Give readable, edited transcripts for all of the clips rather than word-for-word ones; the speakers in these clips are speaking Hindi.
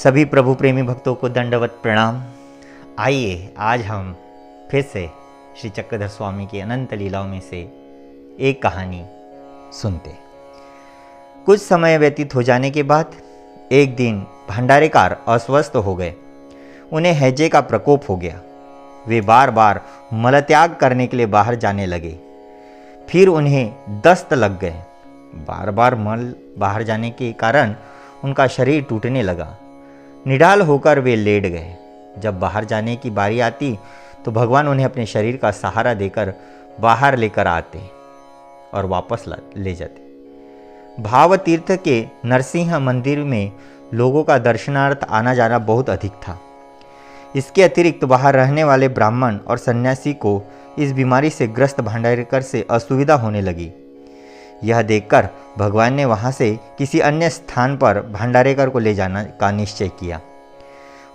सभी प्रभु प्रेमी भक्तों को दंडवत प्रणाम। आइए आज हम फिर से श्री चक्रधर स्वामी की अनंत लीलाओं में से एक कहानी सुनते। कुछ समय व्यतीत हो जाने के बाद एक दिन भंडारेकार अस्वस्थ हो गए। उन्हें हैजे का प्रकोप हो गया। वे बार बार मलत्याग करने के लिए बाहर जाने लगे। फिर उन्हें दस्त लग गए। बार बार मल बाहर जाने के कारण उनका शरीर टूटने लगा। निढाल होकर वे लेट गए। जब बाहर जाने की बारी आती तो भगवान उन्हें अपने शरीर का सहारा देकर बाहर लेकर आते और वापस ले जाते। भाव तीर्थ के नरसिंह मंदिर में लोगों का दर्शनार्थ आना जाना बहुत अधिक था। इसके अतिरिक्त बाहर रहने वाले ब्राह्मण और सन्यासी को इस बीमारी से ग्रस्त भंडारेकर से असुविधा होने लगी। यह देखकर भगवान ने वहाँ से किसी अन्य स्थान पर भंडारेकर को ले जाने का निश्चय किया।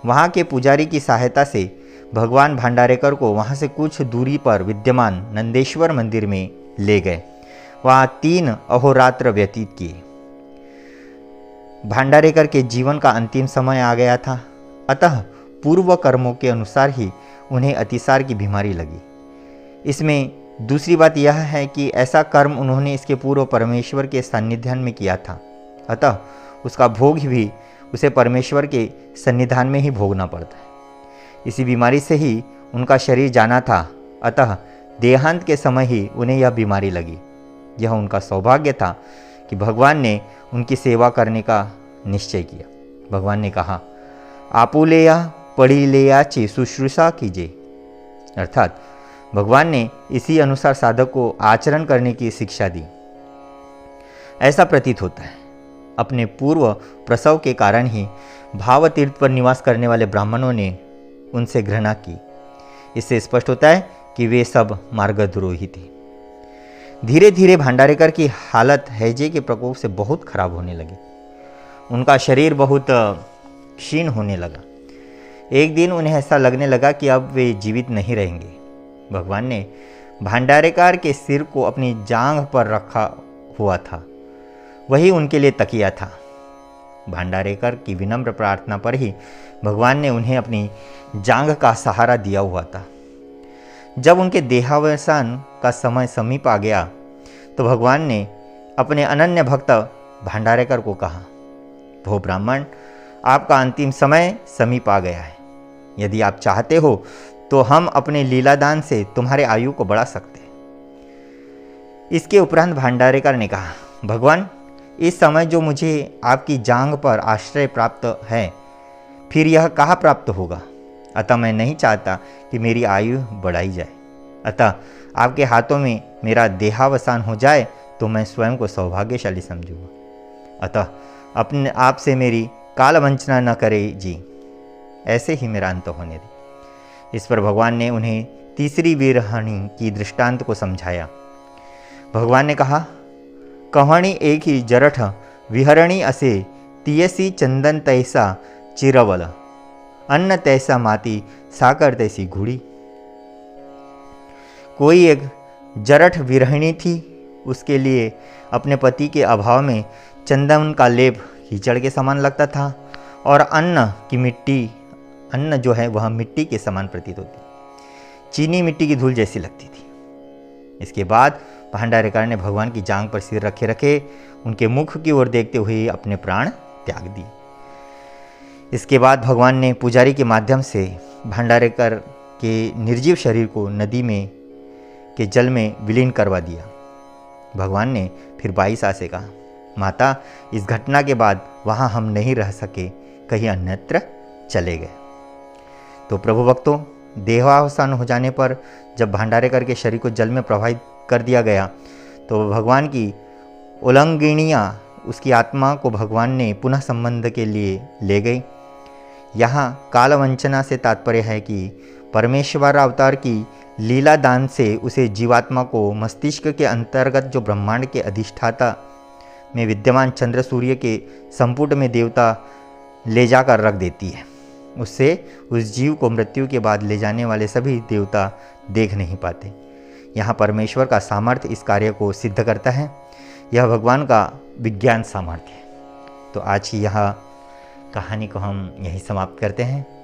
वहाँ के पुजारी की सहायता से भगवान भंडारेकर को वहाँ से कुछ दूरी पर विद्यमान नंदेश्वर मंदिर में ले गए। वहाँ 3 अहोरात्र व्यतीत किए। भंडारेकर के जीवन का अंतिम समय आ गया था, अतः पूर्व कर्मों के अनुसार ही उन्हें अतिसार की बीमारी लगी। इसमें दूसरी बात यह है कि ऐसा कर्म उन्होंने इसके पूर्व परमेश्वर के सान्निध्यान में किया था, अतः उसका भोग भी उसे परमेश्वर के सन्निधान में ही भोगना पड़ता है। इसी बीमारी से ही उनका शरीर जाना था, अतः देहांत के समय ही उन्हें यह बीमारी लगी। यह उनका सौभाग्य था कि भगवान ने उनकी सेवा करने का निश्चय किया। भगवान ने कहा, आपुलेया पढ़ी लेया ची शुश्रूषा कीजिए, अर्थात भगवान ने इसी अनुसार साधक को आचरण करने की शिक्षा दी। ऐसा प्रतीत होता है अपने पूर्व प्रसव के कारण ही भाव तीर्थ पर निवास करने वाले ब्राह्मणों ने उनसे घृणा की। इससे स्पष्ट होता है कि वे सब मार्गद्रोही थे। धीरे धीरे भंडारेकर की हालत हैजे के प्रकोप से बहुत खराब होने लगी। उनका शरीर बहुत क्षीण होने लगा। एक दिन उन्हें ऐसा लगने लगा कि अब वे जीवित नहीं रहेंगे। भगवान ने भंडारेकर के सिर को अपनी जांघ पर रखा हुआ था, वही उनके लिए तकिया था। भंडारेकर की विनम्र प्रार्थना पर ही भगवान ने उन्हें अपनी जांघ का सहारा दिया हुआ था। जब उनके देहावसान का समय समीप आ गया तो भगवान ने अपने अनन्य भक्त भंडारेकर को कहा, भो ब्राह्मण, आपका अंतिम समय समीप आ गया है। यदि आप चाहते हो तो हम अपने लीलादान से तुम्हारे आयु को बढ़ा सकते हैं। इसके उपरांत भंडारेकर ने कहा, भगवान, इस समय जो मुझे आपकी जांघ पर आश्रय प्राप्त है, फिर यह कहाँ प्राप्त होगा। अतः मैं नहीं चाहता कि मेरी आयु बढ़ाई जाए। अतः आपके हाथों में मेरा देहावसान हो जाए तो मैं स्वयं को सौभाग्यशाली समझूंगा। अतः अपने आप से मेरी काल वंचना न करे जी, ऐसे ही मेरा अंत होने दे। इस पर भगवान ने उन्हें तीसरी विरहणी की दृष्टांत को समझाया। भगवान ने कहा, कहाणी एक ही जरठ विहरणी असे तियसी चंदन तैसा चिरवल, अन्न तैसा माती साकर तैसी घुड़ी। कोई एक जरठ विरहिणी थी। उसके लिए अपने पति के अभाव में चंदन का लेप कीचड़ के समान लगता था और अन्न जो है वह मिट्टी के समान प्रतीत होती, चीनी मिट्टी की धूल जैसी लगती थी। इसके बाद भंडारेकर ने भगवान की जांघ पर सिर रखे रखे उनके मुख की ओर देखते हुए अपने प्राण त्याग दिए। इसके बाद भगवान ने पुजारी के माध्यम से भंडारेकर के निर्जीव शरीर को नदी में के जल में विलीन करवा दिया। भगवान ने फिर 22 से कहा, माता, इस घटना के बाद वहाँ हम नहीं रह सके, कहीं अन्यत्र चले गए। तो प्रभु भक्तों, देहावसान हो जाने पर जब भंडारेकर के शरीर को जल में प्रवाहित कर दिया गया तो भगवान की उल्लंघनियाँ उसकी आत्मा को भगवान ने पुनः संबंध के लिए ले गई। यहाँ कालवंचना से तात्पर्य है कि परमेश्वर अवतार की लीला दान से उसे जीवात्मा को मस्तिष्क के अंतर्गत जो ब्रह्मांड के अधिष्ठाता में विद्यमान चंद्र सूर्य के संपुट में देवता ले जाकर रख देती है। उससे उस जीव को मृत्यु के बाद ले जाने वाले सभी देवता देख नहीं पाते। यहाँ परमेश्वर का सामर्थ्य इस कार्य को सिद्ध करता है। यह भगवान का विज्ञान सामर्थ्य है। तो आज की यह कहानी को हम यहीं समाप्त करते हैं।